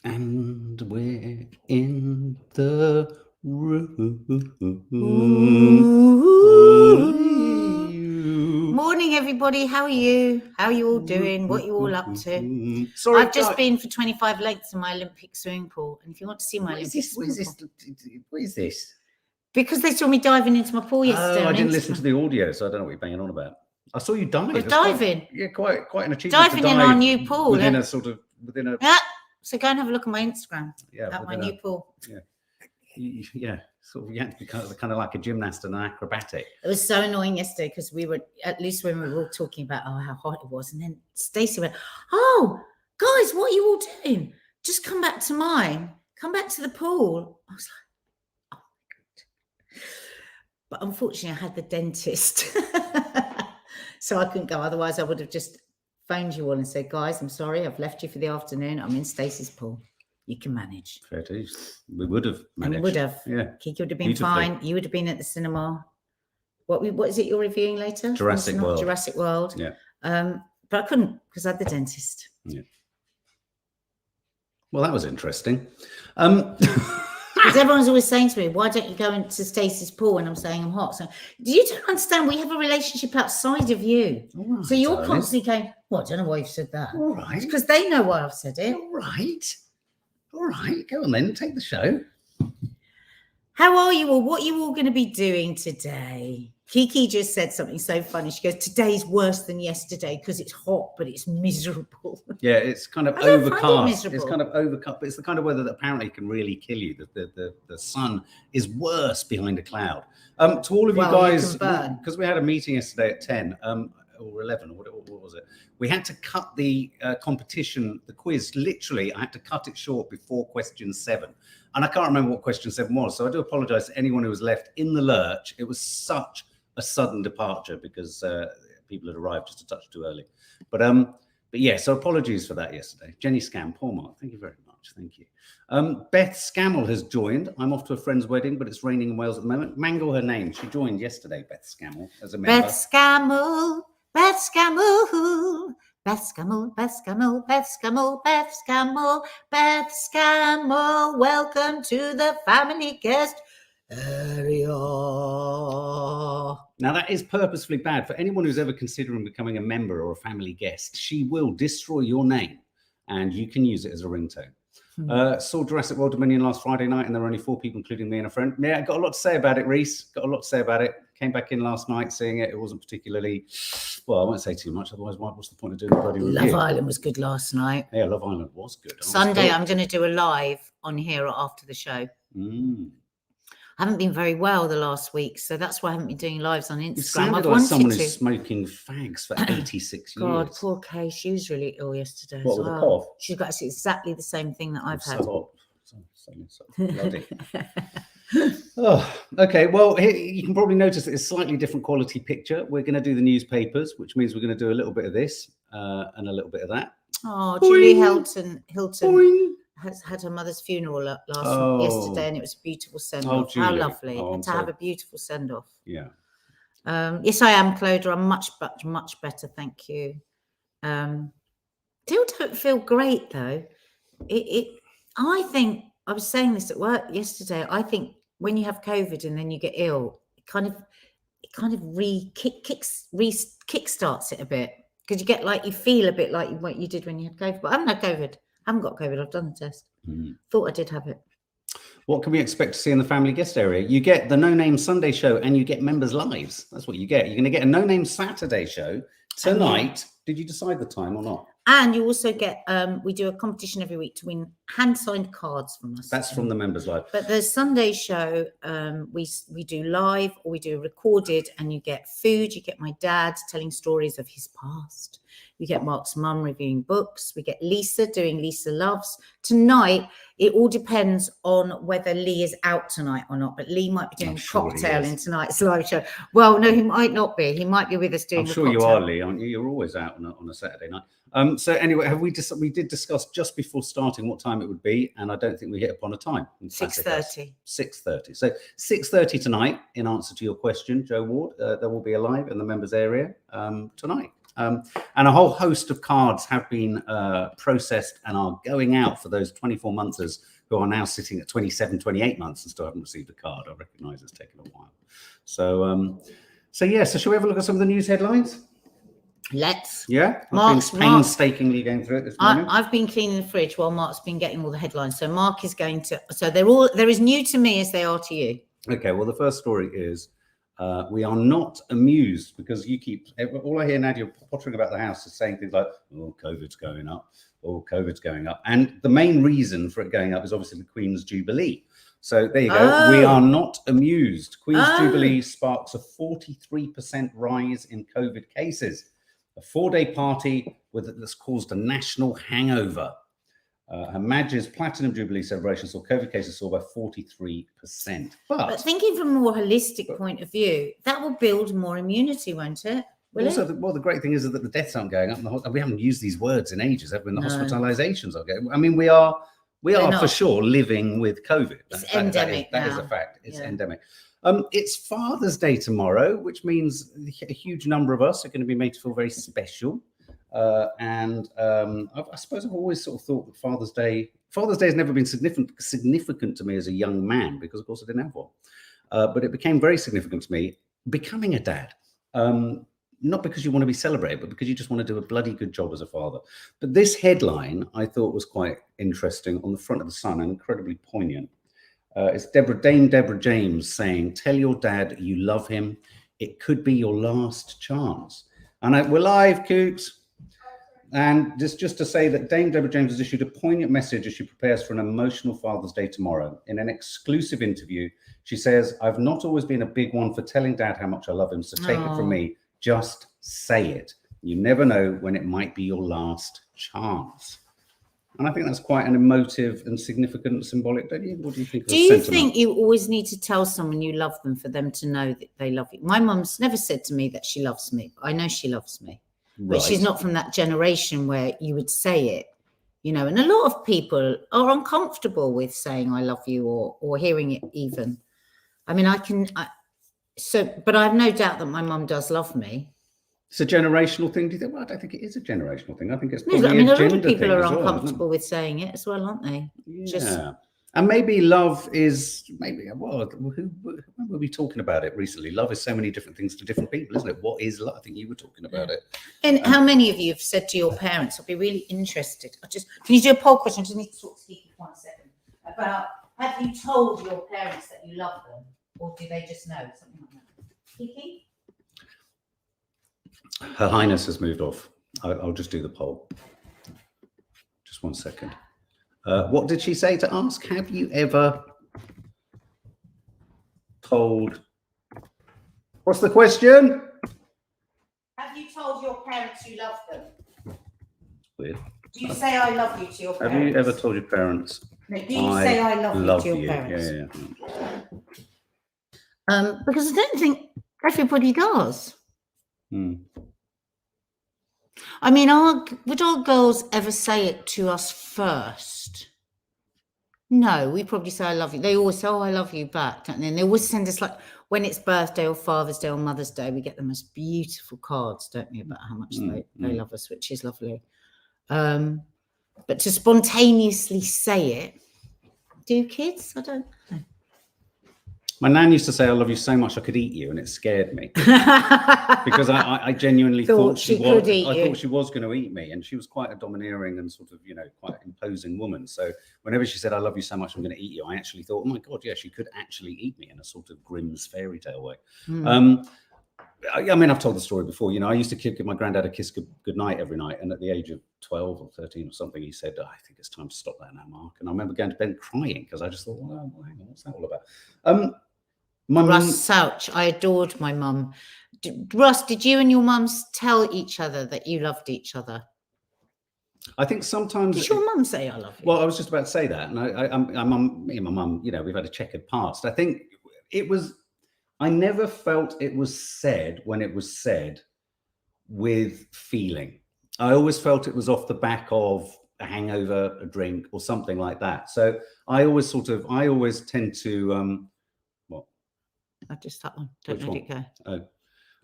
And we're in the room. Morning, everybody. How are you? How are you all doing? What are you all up to? Sorry, I've just been for 25 lengths in my Olympic swimming pool. And if you want to see my Olympic swimming pool. What is this? Because they saw me diving into my pool yesterday. I didn't listen to the audio, so I don't know what you're banging on about. I saw you dive. I was diving. Quite an achievement. Diving in our new pool. Within a. Yeah. So go and have a look at my Instagram. Yeah. At my new pool. Yeah. Yeah. Sort of, you had to be kind of like a gymnast and an acrobatic. It was so annoying yesterday because we were, at least when we were all talking about how hot it was, and then Stacey went, "Oh, guys, what are you all doing? Just come back to mine. Come back to the pool." I was like, "Oh my God!" But unfortunately, I had the dentist, so I couldn't go. Otherwise, I would have just phoned you all and said, "Guys, I'm sorry, I've left you for the afternoon. I'm in Stacey's pool. You can manage." Fair dues. We would have managed. And we would have. Yeah. Kiki would have been fine. You would have been at the cinema. What is it you're reviewing later? Jurassic World. Jurassic World. Yeah. But I couldn't because I had the dentist. Yeah. Well, that was interesting. Because everyone's always saying to me, "Why don't you go into Stacey's pool?" And I'm saying I'm hot. So you don't understand. We have a relationship outside of you. Right, so you're constantly going, "Well, I don't know why you've said that." All right. Because they know why I've said it. All right. Go on then. Take the show. How are you all? What are you all going to be doing today? Kiki just said something so funny. She goes, "Today's worse than yesterday because it's hot, but it's miserable." Yeah, it's kind of overcast. It's kind of overcast, but it's the kind of weather that apparently can really kill you. The sun is worse behind a cloud. To all of you guys, because we had a meeting yesterday at 10 or 11, or what was it? We had to cut the competition, the quiz. Literally, I had to cut it short before question 7. And I can't remember what question 7 was. So I do apologize to anyone who was left in the lurch. It was such a sudden departure because people had arrived just a touch too early. But yeah, so apologies for that yesterday. Jenny Scam, poor Mark, thank you very much. Thank you. Beth Scammell has joined. I'm off to a friend's wedding, but it's raining in Wales at the moment. Mangle her name. She joined yesterday, Beth Scammell, as a member. Beth Scammell, Beth Scammell. Beth Scammell, Beth Scammell, Beth Scammell, Beth Scammell, Beth Scammell. Welcome to the family guest area. Now, that is purposefully bad for anyone who's ever considering becoming a member or a family guest. She will destroy your name and you can use it as a ringtone. Saw Jurassic World Dominion last Friday night and there were only 4 people, including me and a friend. Yeah, got a lot to say about it, Reese. Got a lot to say about it. Came back in last night seeing it. It wasn't particularly, well, I won't say too much. Otherwise, what's the point of doing a bloody review? Love Island was good last night. Yeah, Love Island was good. Sunday, I'm going to do a live on here after the show. I haven't been very well the last week, so that's why I haven't been doing lives on Instagram. You sounded like someone who's smoking fags for 86 years. God, poor Kay. She was really ill yesterday. What, with a cough? She's got exactly the same thing that I've had. So bloody. Oh, okay. Well, here, you can probably notice that it's a slightly different quality picture. We're going to do the newspapers, which means we're going to do a little bit of this and a little bit of that. Oh, Julie Hilton has had her mother's funeral yesterday, and it was a beautiful send-off. How lovely. To have a beautiful send-off. Yeah. Yes, I am, Clodagh. I'm much better, thank you. Still don't feel great though. I think I was saying this at work yesterday. I think when you have COVID and then you get ill, it kind of kickstarts it a bit because you feel a bit like what you did when you had COVID. But I haven't had COVID. I haven't got COVID. I've done the test. Thought I did have it. What can we expect to see in the family guest area? You get the No Name Sunday show and you get members' lives. That's what you get. You're going to get a No Name Saturday show tonight. Did you decide the time or not? And you also get, we do a competition every week to win hand-signed cards from us. That's from the members' live. But the Sunday show, we do live or we do recorded, and you get food. You get my dad telling stories of his past. You get Mark's mum reviewing books. We get Lisa doing Lisa Loves. Tonight, it all depends on whether Lee is out tonight or not. But Lee might be doing a cocktail in tonight's live show. Well, no, he might not be. He might be with us doing I'm sure you are, Lee, aren't you? You're always out on a Saturday night. So anyway, we did discuss just before starting what time it would be, and I don't think we hit upon a time. 6:30. 6:30. So 6:30 tonight, in answer to your question, Joe Ward, there will be a live in the members area tonight. And a whole host of cards have been processed and are going out for those 24 monthers who are now sitting at 27, 28 months and still haven't received a card. I recognise it's taken a while. So, so shall we have a look at some of the news headlines? Let's. Yeah, I've been painstakingly going through it this morning. I've been cleaning the fridge while Mark's been getting all the headlines. So Mark is going to. So they're as new to me as they are to you. Okay. Well, the first story is we are not amused because you keep. All I hear Nadia pottering about the house is saying things like, "Oh, COVID's going up. Oh, COVID's going up," and the main reason for it going up is obviously the Queen's Jubilee. So there you go. Oh. We are not amused. Queen's Jubilee sparks a 43% rise in COVID cases. A 4-day party that's caused a national hangover. Her Majesty's Platinum Jubilee celebration saw COVID cases soar by 43%. But thinking from a more holistic point of view, that will build more immunity, won't it? Also, the great thing is that the deaths aren't going up. We haven't used these words in ages, have we? The hospitalizations are going. I mean, we are for sure living with COVID. It's endemic. That is a fact. It's endemic. It's Father's Day tomorrow, which means a huge number of us are going to be made to feel very special. I suppose I've always sort of thought that Father's Day has never been significant to me as a young man, because of course I didn't have one. But it became very significant to me becoming a dad. Not because you want to be celebrated, but because you just want to do a bloody good job as a father. But this headline I thought was quite interesting on the front of the Sun and incredibly poignant. It's Dame Deborah James saying, "Tell your dad you love him. It could be your last chance." And we're live, Kooks. And just to say that Dame Deborah James has issued a poignant message as she prepares for an emotional Father's Day tomorrow. In an exclusive interview, she says, "I've not always been a big one for telling Dad how much I love him, so take it from me. Just say it. You never know when it might be your last chance." And I think that's quite an emotive and significant symbolic, don't you? What do you think? Do you think you always need to tell someone you love them for them to know that they love you? My mum's never said to me that she loves me. I know she loves me. Right. But she's not from that generation where you would say it, you know, and a lot of people are uncomfortable with saying I love you or hearing it even. I mean, but I have no doubt that my mum does love me. It's a generational thing. Do you think? Well, I don't think it is a generational thing. I think it's probably a lot of people are uncomfortable with saying it as well, aren't they? Yeah. And maybe love is when were we talking about it recently? Love is so many different things to different people, isn't it? What is love? I think you were talking about it. And how many of you have said to your parents, I'll be really interested. Can you do a poll question? I just need to talk to Kiki for 1 second about, have you told your parents that you love them, or do they just know? Something like that. Kiki? Her Highness has moved off. I'll just do the poll. Just 1 second. What did she say to ask? Have you ever told... What's the question? Have you told your parents you love them? Weird. Do you say I love you to your parents? Have you ever told your parents? No, do you say I love you to your parents? Yeah. Because I don't think everybody does. I mean, would our girls ever say it to us first? No, we probably say I love you. They always say, "Oh, I love you" back, don't they? And they always send us, like, when it's birthday or Father's Day or Mother's Day, we get the most beautiful cards, don't we, about how much they love us, which is lovely. But to spontaneously say it, do kids? I don't know. My nan used to say, "I love you so much I could eat you," and it scared me because I genuinely thought she was going to eat me, and she was quite a domineering and sort of, you know, quite imposing woman. So whenever she said, "I love you so much I'm going to eat you," I actually thought, "Oh my God, yeah, she could actually eat me," in a sort of Grimm's fairy tale way. I mean, I've told the story before. You know, I used to give my granddad a kiss goodnight every night, and at the age of 12 or 13 or something, he said, "I think it's time to stop that now, Mark." And I remember going to bed crying because I just thought, well, hang on, what's that all about? Russ Souch, I adored my mum. Russ, did you and your mums tell each other that you loved each other? I think sometimes. Did your mum say I love you? Well, I was just about to say that, and me and my mum, you know, we've had a checkered past. I think it was. I never felt it was said when it was said with feeling. I always felt it was off the back of a hangover, a drink, or something like that. So I always tend to. I just that one. Don't let it go.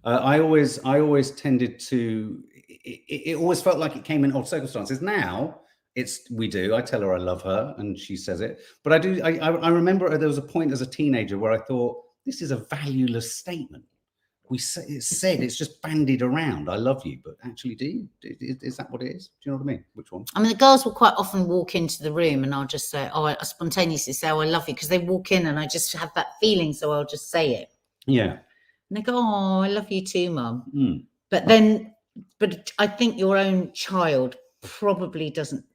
I always tended to. It always felt like it came in odd circumstances. Now we do. I tell her I love her, and she says it. But I do. I remember there was a point as a teenager where I thought this is a valueless statement. It's just bandied around. I love you, but actually, is that what it is? Do you know what I mean? Which one? I mean, the girls will quite often walk into the room, and I'll just say, I spontaneously say, "Oh, I love you," because they walk in, and I just have that feeling, so I'll just say it. Yeah. And they go, "Oh, I love you too, Mum." But I think your own child probably doesn't.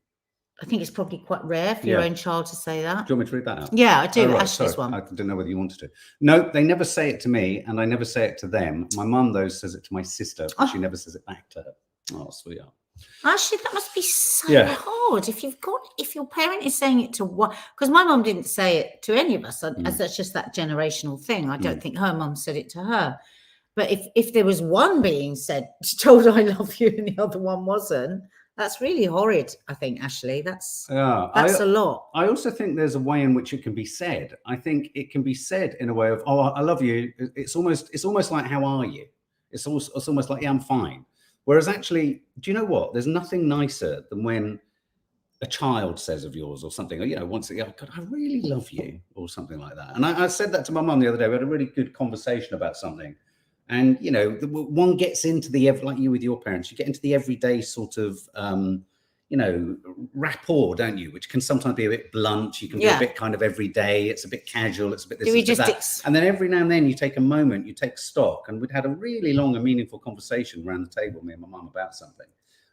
I think it's probably quite rare for your own child to say that. Do you want me to read that out? Yeah, I do. Oh, right. Ashley's one. I didn't know whether you wanted to. No, they never say it to me, and I never say it to them. My mum, though, says it to my sister, but she never says it back to her. Oh, sweetheart. Actually, that must be so hard if your parent is saying it to one. Because my mum didn't say it to any of us, as that's just that generational thing. I don't think her mum said it to her. But if there was one being told I love you and the other one wasn't, that's really horrid, I think, Ashley. That's a lot. I also think there's a way in which it can be said. I think it can be said in a way of, "Oh, I love you." It's almost like, "How are you?" It's almost like, "Yeah, I'm fine." Whereas actually, do you know what? There's nothing nicer than when a child says of yours or something, or, you know, once again, "God, I really love you," or something like that. And I said that to my mum the other day. We had a really good conversation about something. And, you know, one gets into like you with your parents, you get into the everyday sort of, you know, rapport, don't you? Which can sometimes be a bit blunt. You can be a bit kind of everyday. It's a bit casual. It's a bit this, it's a bit that. And then every now and then you take a moment, you take stock. And we'd had a really long and meaningful conversation around the table, me and my mum, about something.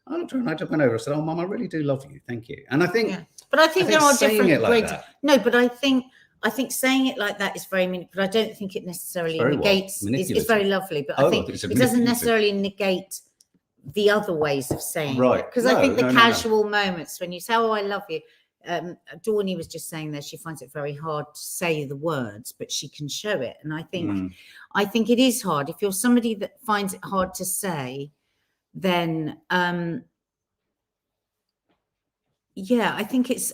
I looked at her and I just went over and said, "Oh, Mum, I really do love you. Thank you." And I think... Yeah. But I think there are different grades. No, but I think saying it like that is very meaningful, but I don't think it necessarily negates. It's very lovely, but I think it doesn't necessarily negate the other ways of saying it. Because I think the casual moments when you say, "Oh, I love you," Dawny was just saying that she finds it very hard to say the words, but she can show it. And I think it is hard. If you're somebody that finds it hard to say, then I think it's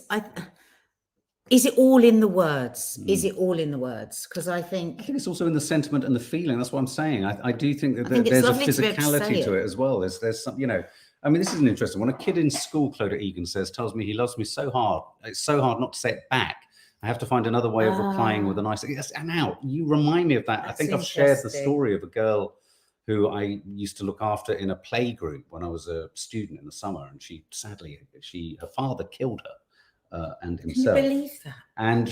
is it all in the words? Is it all in the words? Because I think it's also in the sentiment and the feeling. That's what I'm saying. I do think that there's a physicality to it as well. There's some, you know, I mean, this is an interesting one. A kid in school, Clodagh Egan tells me he loves me so hard. It's so hard not to say it back. I have to find another way of replying with a nice, yes. And now you remind me of that. I think I've shared the story of a girl who I used to look after in a play group when I was a student in the summer. And her father killed her. And himself. Can you believe that? And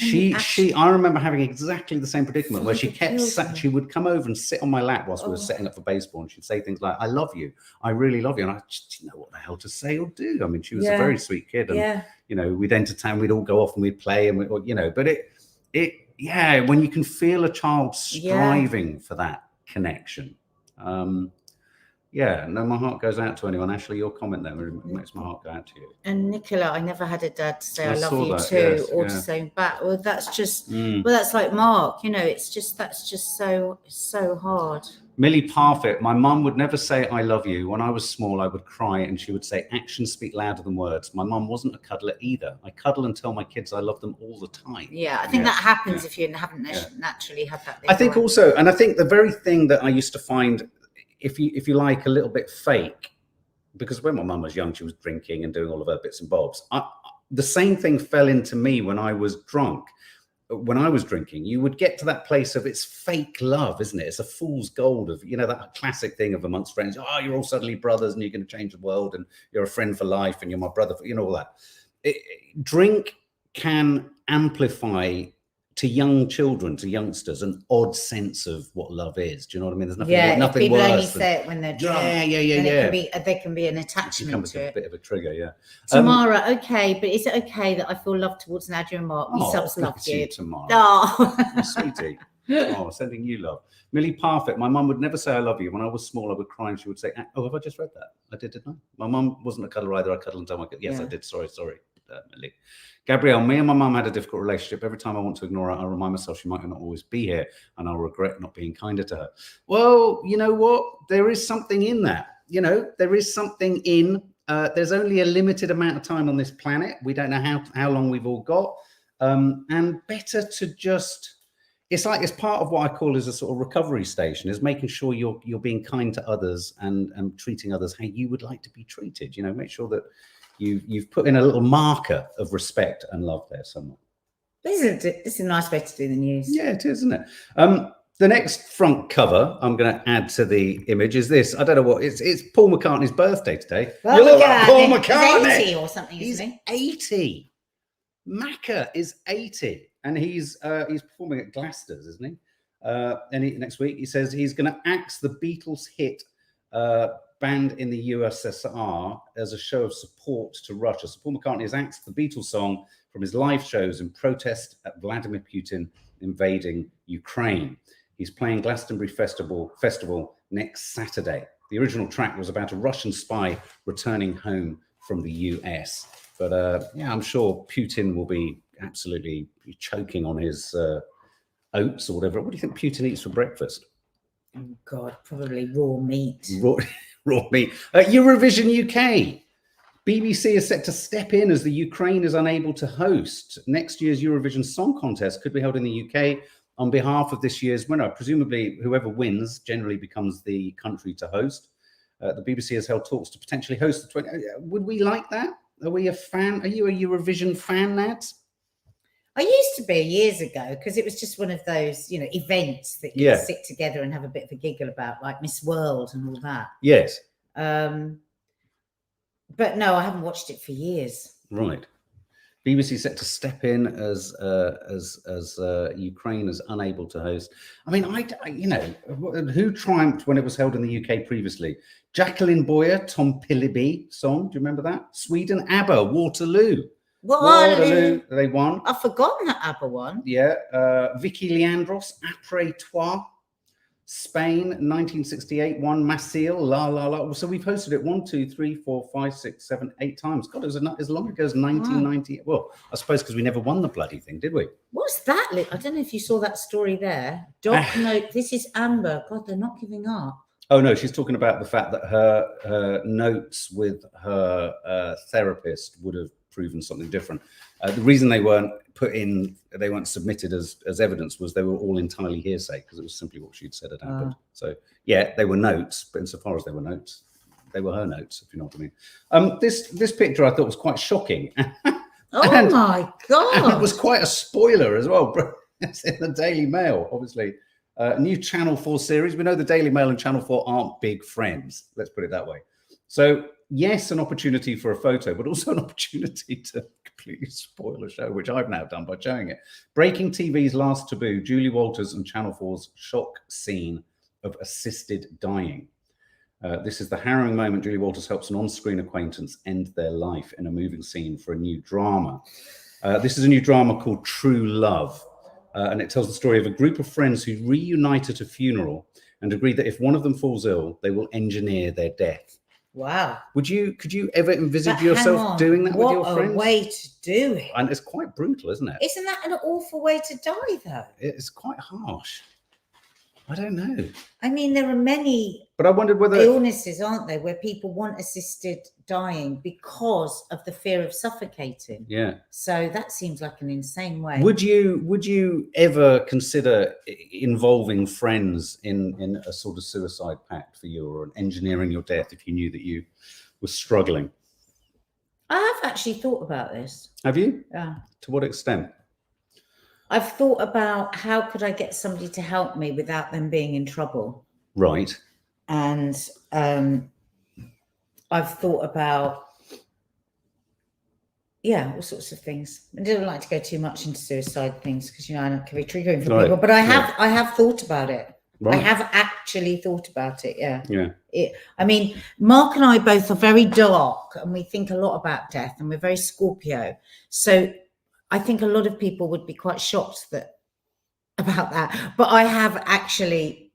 I remember having exactly the same predicament where she would come over and sit on my lap whilst we were setting up for baseball, and she'd say things like, "I love you, I really love you," and I just didn't know what the hell to say or do. I mean, she was a very sweet kid, and you know, we'd entertain, we'd all go off and we'd play, and you know, but when you can feel a child striving for that connection. My heart goes out to anyone. Ashley, your comment there makes my heart go out to you. And Nicola, I never had a dad to say I love you too, or to say back. Well, that's just that's like Mark, you know, that's just so hard. Millie Parfit, my mum would never say I love you. When I was small, I would cry and she would say actions speak louder than words. My mum wasn't a cuddler either. I cuddle and tell my kids I love them all the time. Yeah, I think that happens if you haven't naturally had that. I think also, and I think the very thing that I used to find, if you like, a little bit fake, because when my mum was young, she was drinking and doing all of her bits and bobs. The same thing fell into me when I was drunk. When I was drinking, you would get to that place of it's fake love, isn't it? It's a fool's gold of, you know, that classic thing of amongst friends. Oh, you're all suddenly brothers and you're going to change the world and you're a friend for life and you're my brother, you know, all that. Drink can amplify to young children, to youngsters, an odd sense of what love is. Do you know what I mean? There's nothing, nothing people worse only say it when they're drunk. There can be an attachment to it. A bit of a trigger, Tamara, okay, but is it okay that I feel love towards Nadia and Mark? We subs love you. Tamara. Oh, sweetie. Oh, sending you love. Millie Parfit, my mum would never say I love you. When I was small, I would cry and she would say, oh, have I just read that? I didn't I? My mum wasn't a cuddler either. I cuddle and tell my kids. Yes, I did. Sorry, Millie. Gabrielle, me and my mum had a difficult relationship. Every time I want to ignore her, I remind myself she might not always be here and I'll regret not being kinder to her. Well, you know what? There is something in that. You know, there is something in, there's only a limited amount of time on this planet. We don't know how long we've all got. And better to just, it's like, it's part of what I call as a sort of recovery station, is making sure you're being kind to others and treating others how you would like to be treated. You know, make sure that you've put in a little marker of respect and love there somewhere. This is a nice way to do the news. Yeah, it is, isn't it? The next front cover I'm going to add to the image is this. I don't know what it's Paul McCartney's birthday today. Paul McCartney. He's 80 or something, isn't he? 80. Macca is 80, and he's performing at Glaston's, isn't he? And next week he says he's going to axe the Beatles hit banned in the USSR as a show of support to Russia. So Paul McCartney has axed the Beatles song from his live shows in protest at Vladimir Putin invading Ukraine. He's playing Glastonbury Festival next Saturday. The original track was about a Russian spy returning home from the US. But yeah, I'm sure Putin will be absolutely choking on his oats or whatever. What do you think Putin eats for breakfast? Oh God, probably raw meat. Raw meat. Eurovision UK. BBC is set to step in as the Ukraine is unable to host. Next year's Eurovision Song Contest could be held in the UK on behalf of this year's winner. Presumably, whoever wins generally becomes the country to host. The BBC has held talks to potentially host the 20. Would we like that? Are we a fan? Are you a Eurovision fan, Nat? I used to be years ago, because it was just one of those, you know, events that you sit together and have a bit of a giggle about, like Miss World and all that. Yes. But no, I haven't watched it for years. Right. BBC set to step in as Ukraine is unable to host. I mean, you know, who triumphed when it was held in the UK previously? Jacqueline Boyer, Tom Pilliby song. Do you remember that? Sweden, ABBA, Waterloo. Waterloo, they won. I've forgotten that ABBA won. Yeah. Vicky Leandros, Après Toi. Spain, 1968, won Masil, La La La. So we've hosted it 1, 2, 3, 4, 5, 6, 7, 8 times. God, it was as long ago as 1990. Wow. Well, I suppose because we never won the bloody thing, did we? What's that? I don't know if you saw that story there. Doc note, this is Amber. God, they're not giving up. Oh, no, she's talking about the fact that her notes with her therapist would have proven something different. The reason they weren't submitted as evidence was they were all entirely hearsay, because it was simply what she'd said had happened. So yeah, they were notes, but insofar as they were notes, they were her notes, if you know what I mean. This picture I thought was quite shocking. Oh my God. And it was quite a spoiler as well. It's in the Daily Mail, obviously. New Channel 4 series. We know the Daily Mail and Channel 4 aren't big friends. Let's put it that way. So yes, an opportunity for a photo, but also an opportunity to completely spoil a show, which I've now done by showing it. Breaking TV's last taboo, Julie Walters and Channel 4's shock scene of assisted dying. This is the harrowing moment Julie Walters helps an on-screen acquaintance end their life in a moving scene for a new drama. This is a new drama called True Love, and it tells the story of a group of friends who reunite at a funeral and agree that if one of them falls ill, they will engineer their death. Wow. Could you ever envisage yourself doing that with your friends? What a way to do it. And it's quite brutal, isn't it? Isn't that an awful way to die, though? It's quite harsh. I don't know. I mean, there are many but I wondered whether illnesses, aren't there, where people want assisted dying because of the fear of suffocating. Yeah. So that seems like an insane way. Would you ever consider involving friends in a sort of suicide pact for you, or engineering your death if you knew that you were struggling? I have actually thought about this. Have you? Yeah. To what extent? I've thought about how could I get somebody to help me without them being in trouble. Right. And I've thought about, all sorts of things. I don't like to go too much into suicide things because, you know, I know it can be triggering for people. But I have thought about it. Right. I have actually thought about it. Yeah. Yeah. I mean, Mark and I both are very dark, and we think a lot about death, and we're very Scorpio. So I think a lot of people would be quite shocked about that. But I have actually,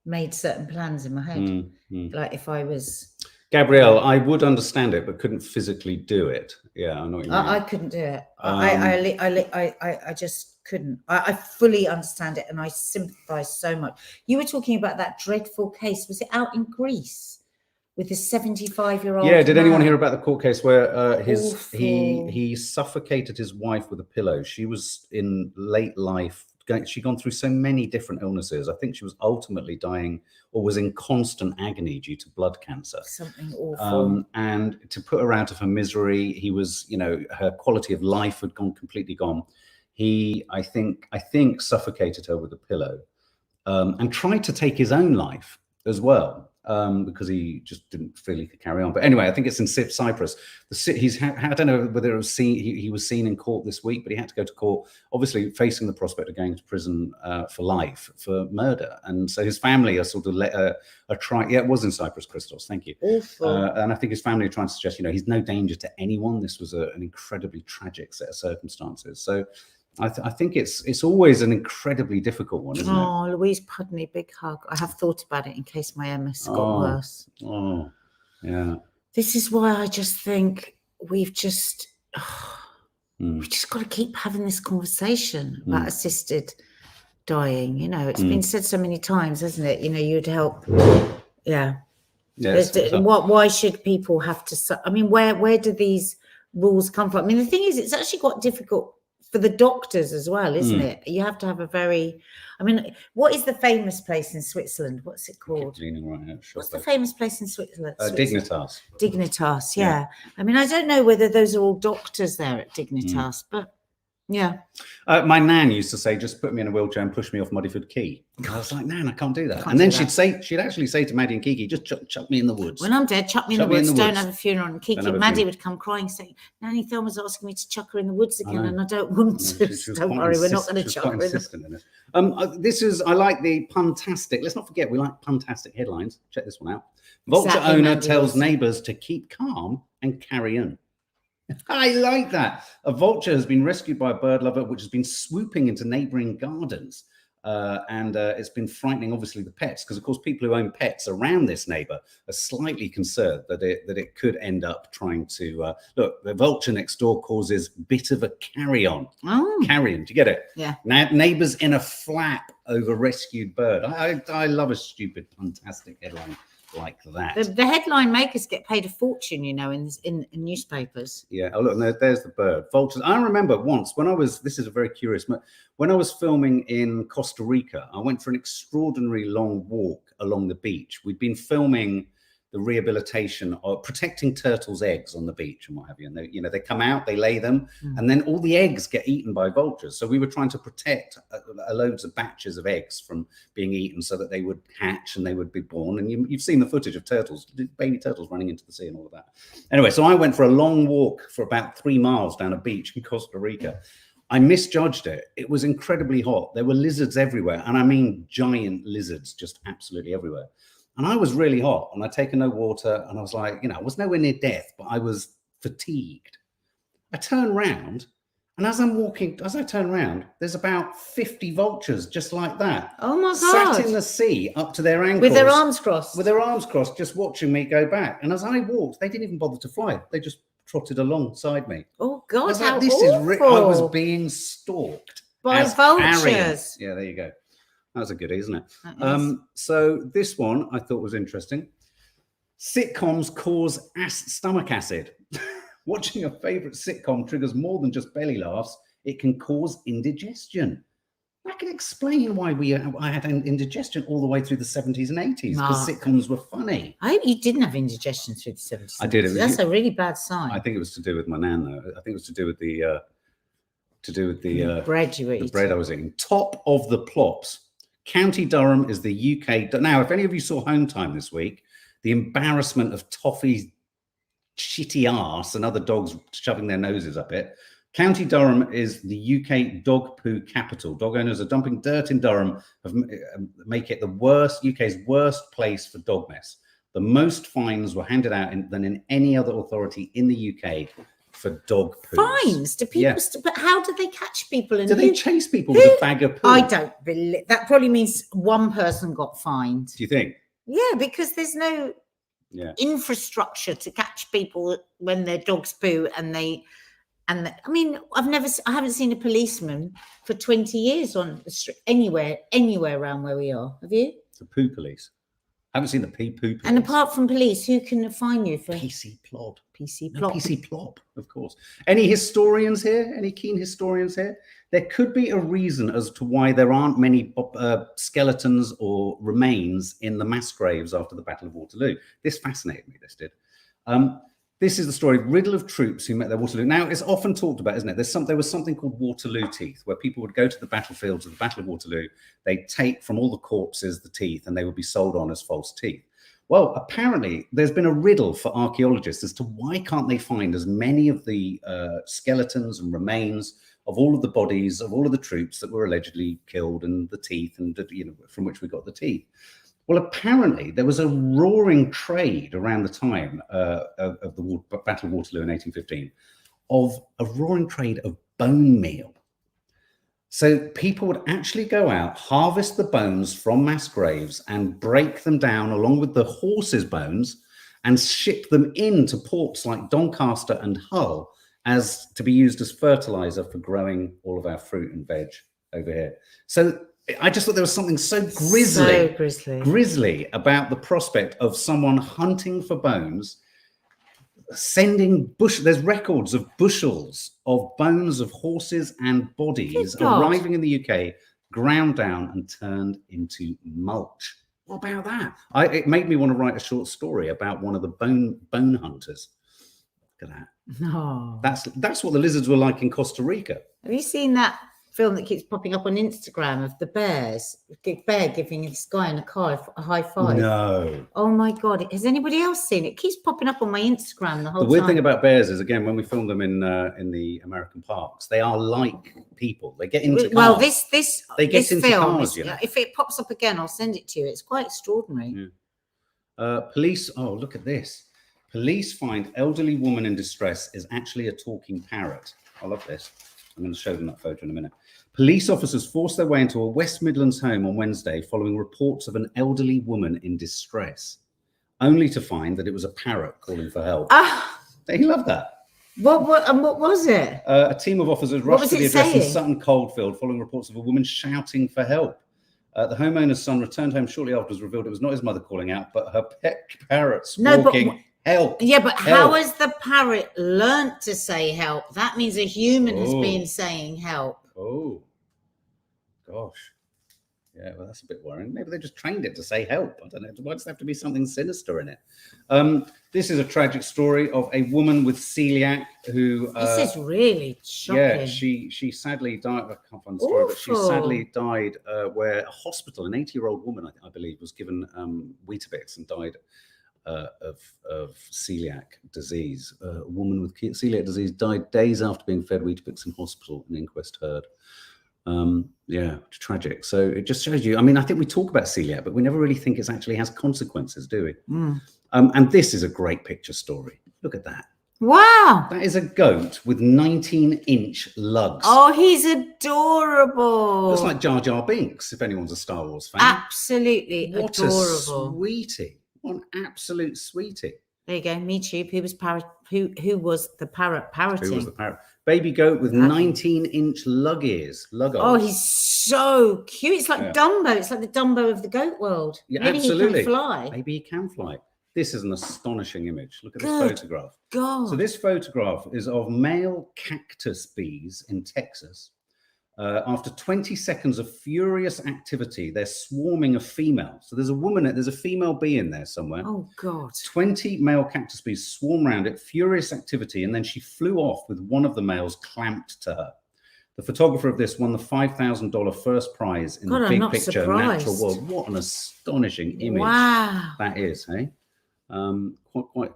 made certain plans in my head. Like if I was... Gabrielle, I would understand it, but couldn't physically do it. Yeah, I know what you mean. I couldn't do it. I just couldn't. I fully understand it, and I sympathise so much. You were talking about that dreadful case. Was it out in Greece? With a 75-year-old. Yeah, did anyone hear about the court case where he suffocated his wife with a pillow? She was in late life, she'd gone through so many different illnesses. I think she was ultimately dying or was in constant agony due to blood cancer. Something awful. And to put her out of her misery, he was, you know, her quality of life had completely gone. He, I think suffocated her with a pillow, and tried to take his own life as well, because he just didn't feel he could carry on. But anyway, I think it's in Cyprus. I don't know whether it was he was seen in court this week, but he had to go to court, obviously facing the prospect of going to prison for life for murder. And so his family are sort of trying. Yeah, it was in Cyprus, Christos. Thank you. Awful. And I think his family are trying to suggest, you know, he's no danger to anyone. This was an incredibly tragic set of circumstances. So I think it's always an incredibly difficult one, isn't it? Oh, Louise Pudney, big hug. I have thought about it in case my MS got worse. Oh, yeah. This is why I just think we've just got to keep having this conversation about assisted dying. You know, it's been said so many times, hasn't it? You know, you'd help. Yeah. Yes. Why should people have to? I mean, where do these rules come from? I mean, the thing is, it's actually quite difficult for the doctors as well, isn't it? You have to have a very, I mean, what is the famous place in Switzerland? What's it called? What's the famous place in Switzerland? Dignitas. Dignitas, yeah. I mean, I don't know whether those are all doctors there at Dignitas, but yeah. My nan used to say, just put me in a wheelchair and push me off Muddyford Quay. I was like, Nan, I can't do that. And then she'd actually say to Maddie and Kiki, just chuck me in the woods. When I'm dead, chuck me in the woods. Don't have a funeral. And Kiki, Maddie would come crying saying, Nanny Thelma's asking me to chuck her in the woods again, and I don't want to. Don't worry, we're not going to chuck her in. I like the puntastic. Let's not forget, we like puntastic headlines. Check this one out. Vulture owner tells neighbours to keep calm and carry on. I like that. A vulture has been rescued by a bird lover, which has been swooping into neighbouring gardens. And it's been frightening, obviously, the pets, because, of course, people who own pets around this neighbour are slightly concerned that it could end up trying to... look, the vulture next door causes bit of a carry-on. Carrion, do you get it? Yeah. Now, neighbours in a flap over rescued bird. I love a stupid, fantastic headline like that. The headline makers get paid a fortune, you know, in newspapers. Yeah. Oh, look, there's the bird. Vultures. I remember once this is a very curious, when I was filming in Costa Rica, I went for an extraordinary long walk along the beach. We'd been filming the rehabilitation of protecting turtles' eggs on the beach and what have you. And they come out, they lay them, and then all the eggs get eaten by vultures. So we were trying to protect loads of batches of eggs from being eaten so that they would hatch and they would be born. And you've seen the footage of turtles, baby turtles running into the sea and all of that. Anyway, so I went for a long walk for about 3 miles down a beach in Costa Rica. I misjudged it. It was incredibly hot. There were lizards everywhere. And I mean giant lizards just absolutely everywhere. And I was really hot, and I'd taken no water, and I was like, I was nowhere near death, but I was fatigued. I turned round, and as I turn around, there's about 50 vultures just like that. Oh my God. Sat in the sea up to their ankles. With their arms crossed. With their arms crossed, just watching me go back. And as I walked, they didn't even bother to fly. They just trotted alongside me. Oh God, I was how like, awful. I was being stalked. By vultures. Arians. Yeah, there you go. That was a goodie, isn't it? So this one I thought was interesting. Sitcoms cause stomach acid. Watching a favourite sitcom triggers more than just belly laughs. It can cause indigestion. I can explain why I had indigestion all the way through the 70s and 80s, because sitcoms were funny. I hope you didn't have indigestion through the 70s. I did. That's a really bad sign. I think it was to do with my nan, though. I think it was to do with the bread you were eating. The bread I was eating. Top of the plops. County Durham is the UK. Now, if any of you saw Home Time this week, the embarrassment of Toffee's shitty arse and other dogs shoving their noses up it. County Durham is the UK dog poo capital. Dog owners are dumping dirt in Durham, make it the UK's worst place for dog mess. The most fines were handed out than in any other authority in the UK for dog poos. Fines? Do people? But how do they catch people? Do they chase people with a bag of poo? I don't believe that. Probably means one person got fined. Do you think? Yeah, because there's no infrastructure to catch people when their dogs poo, I mean, I haven't seen a policeman for 20 years on the street anywhere around where we are. Have you? The poo police. I haven't seen the poo police. And apart from police, who can fine you for PC Plod? PC No, Plop. PC Plop, of course. Any historians here? Any keen historians here? there could be a reason as to why there aren't many skeletons or remains in the mass graves after the Battle of Waterloo. This fascinated me, this did. This is the story of Riddle of troops who met their Waterloo. Now, it's often talked about, isn't it? There was something called Waterloo teeth, where people would go to the battlefields of the Battle of Waterloo. They'd take from all the corpses the teeth, and they would be sold on as false teeth. Well, apparently, there's been a riddle for archaeologists as to why can't they find as many of the skeletons and remains of all of the bodies of all of the troops that were allegedly killed, and the teeth, and from which we got the teeth. Well, apparently there was a roaring trade around the time of the Battle of Waterloo in 1815, of a roaring trade of bone meal. So people would actually go out, harvest the bones from mass graves, and break them down along with the horses' bones, and ship them into ports like Doncaster and Hull as to be used as fertilizer for growing all of our fruit and veg over here. So I just thought there was something so grisly about the prospect of someone hunting for bones, sending there's records of bushels of bones of horses and bodies arriving in the UK, ground down and turned into mulch. What about that? It made me want to write a short story about one of the bone hunters. Look at that. No. That's what the lizards were like in Costa Rica. Have you seen that film that keeps popping up on Instagram of the bears? The bear giving this guy in a car a high five. No. Oh my God. Has anybody else seen it? It keeps popping up on my Instagram the whole time. The weird thing about bears is, again, when we film them in the American parks, they are like people. They get into cars. Well, this into film, cars, you know? If it pops up again, I'll send it to you. It's quite extraordinary. Yeah. Police, look at this. Police find elderly woman in distress is actually a talking parrot. I love this. I'm going to show them that photo in a minute. Police officers forced their way into a West Midlands home on Wednesday following reports of an elderly woman in distress, only to find that it was a parrot calling for help. They love that. What was it? A team of officers rushed to the address in Sutton Coldfield following reports of a woman shouting for help. The homeowner's son returned home shortly after. It was revealed it was not his mother calling out, but her pet parrot squawking, help. Yeah, but help. How has the parrot learnt to say help? That means a human has been saying help. Oh, gosh. Yeah, well, that's a bit worrying. Maybe they just trained it to say help. I don't know. Why does there have to be something sinister in it? This is a tragic story of a woman with celiac who... this is really shocking. Yeah, she sadly died. I can't find the story, but she sadly died where a hospital, an 80-year-old woman, I believe, was given Weetabix and died of celiac disease. A woman with celiac disease died days after being fed Weetabix in hospital, an inquest heard. Yeah, tragic. So it just shows you, I mean, I think we talk about celiac, but we never really think it actually has consequences, do we? And this is a great picture story. Look at that. Wow. That is a goat with 19-inch lugs. Oh, he's adorable. Looks like Jar Jar Binks, if anyone's a Star Wars fan. Absolutely what adorable. A sweetie. What an absolute sweetie. There you go. Me too. Who was the parrot parroting? Who was the parrot? Baby goat with 19-inch lug ears. Oh, he's so cute. It's like Dumbo. It's like the Dumbo of the goat world. Yeah, maybe absolutely. He can fly. Maybe he can fly. This is an astonishing image. Look at this photograph. God. So this photograph is of male cactus bees in Texas. After 20 seconds of furious activity, they're swarming a female. So there's a female bee in there somewhere. Oh, God. 20 male cactus bees swarm around it, furious activity, and then she flew off with one of the males clamped to her. The photographer of this won the $5,000 first prize in the Big Picture Natural World. What an astonishing image that is, hey?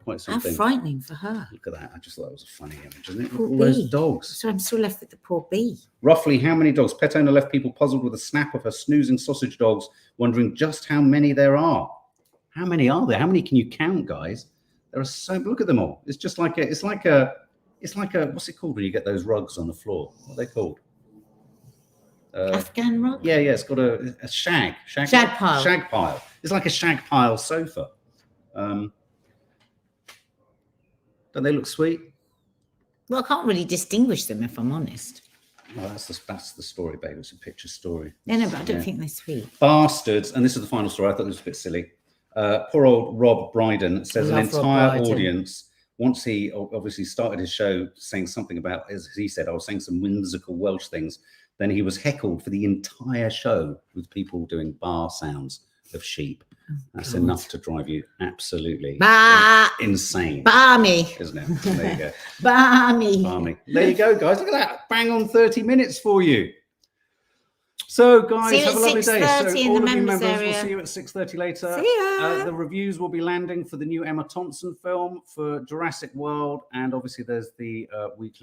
Quite something. How frightening for her. Look at that. I just thought it was a funny image, isn't it? All those dogs. So I'm still left with the poor bee. Roughly how many dogs? Pet owner left people puzzled with a snap of her snoozing sausage dogs, wondering just how many there are. How many are there? How many can you count, guys? There are so. Look at them all. It's just like it's like a. What's it called when you get those rugs on the floor? What are they called? Afghan rug. Yeah. It's got a shag pile. Shag pile. It's like a shag pile sofa. Don't they look sweet? Well, I can't really distinguish them, if I'm honest. Well, that's the story, babe. It's a picture story. No, but I don't think they're sweet. Bastards. And this is the final story. I thought this was a bit silly. Poor old Rob Brydon says an entire audience, once he obviously started his show saying something about, as he said, I was saying some whimsical Welsh things. then he was heckled for the entire show with people doing bar sounds of sheep. That's enough to drive you absolutely insane. Barmy. Isn't it? There you go. Barmy. There you go, guys. Look at that. Bang on 30 minutes for you. So, guys, have a lovely day. So, all of you members, we'll see you at 6:30 later. See ya. The reviews will be landing for the new Emma Thompson film, for Jurassic World, and obviously there's the weekly